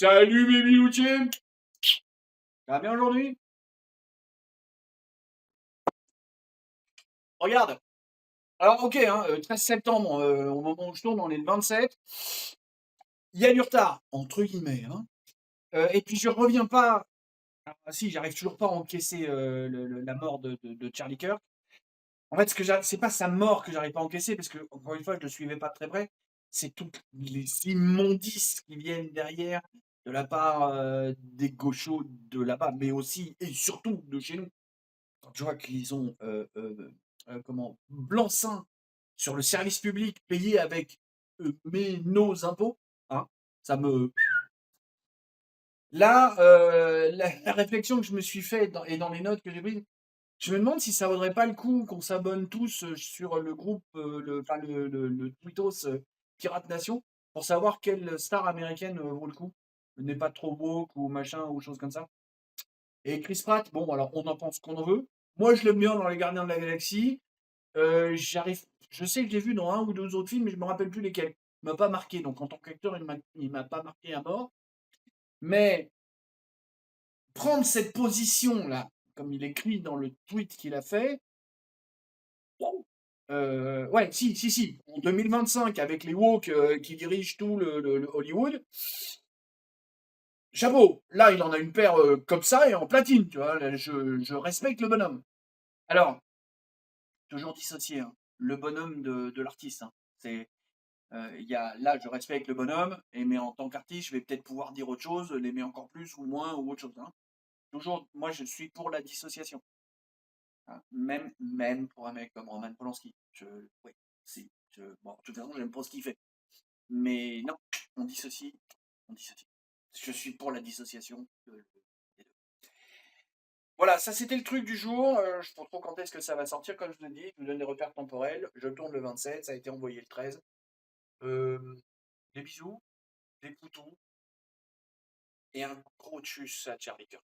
Salut baby Loutier. Ça va bien aujourd'hui? Regarde. Alors ok, 13 septembre, au moment où je tourne, on est le 27. Il y a du retard, entre guillemets. Et puis je reviens pas. Ah, si, j'arrive toujours pas à encaisser la mort de Charlie Kirk. En fait, c'est pas sa mort que j'arrive pas à encaisser, parce que, encore une fois, je le suivais pas de très près. C'est toutes les immondices qui viennent derrière, de la part des gauchos de là-bas, mais aussi et surtout de chez nous. Quand je vois qu'ils ont comment blanc-seing sur le service public payé avec nos impôts, hein, ça me là la réflexion que je me suis fait et dans les notes que j'ai prises, je me demande si ça vaudrait pas le coup qu'on s'abonne tous sur le groupe enfin le Twittos Pirate Nation pour savoir quelle star américaine vaut le coup, n'est pas trop woke ou machin ou chose comme ça. Et Chris Pratt, bon alors on en pense qu'on en veut. Moi je l'aime bien dans Les Gardiens de la Galaxie. Je sais que je l'ai vu dans un ou deux autres films, mais je me rappelle plus lesquels. Il m'a pas marqué, donc en tant qu'acteur, il m'a pas marqué à mort. Mais prendre cette position-là, comme il écrit dans le tweet qu'il a fait, ouais, si. En 2025, avec les woke qui dirigent tout le Hollywood, chapeau. Là, il en a une paire comme ça et en platine, tu vois. Là, je respecte le bonhomme. Alors, toujours dissocié, hein, le bonhomme de l'artiste. Hein. C'est là, je respecte le bonhomme, mais en tant qu'artiste, je vais peut-être pouvoir dire autre chose, l'aimer encore plus ou moins ou autre chose. Hein. Toujours, moi, je suis pour la dissociation. Hein. Même pour un mec comme Roman Polanski. Ouais, bon, de toute façon, j'aime pas ce qu'il fait. Mais non, on dissocie, on dissocie. Je suis pour la dissociation des deux. Voilà, ça c'était le truc du jour. Je ne sais pas trop quand est-ce que ça va sortir, comme je vous l'ai dit. Je vous donne les repères temporels. Je tourne le 27, ça a été envoyé le 13. Des bisous, des poutous et un gros tchuss à Charlie Kirk.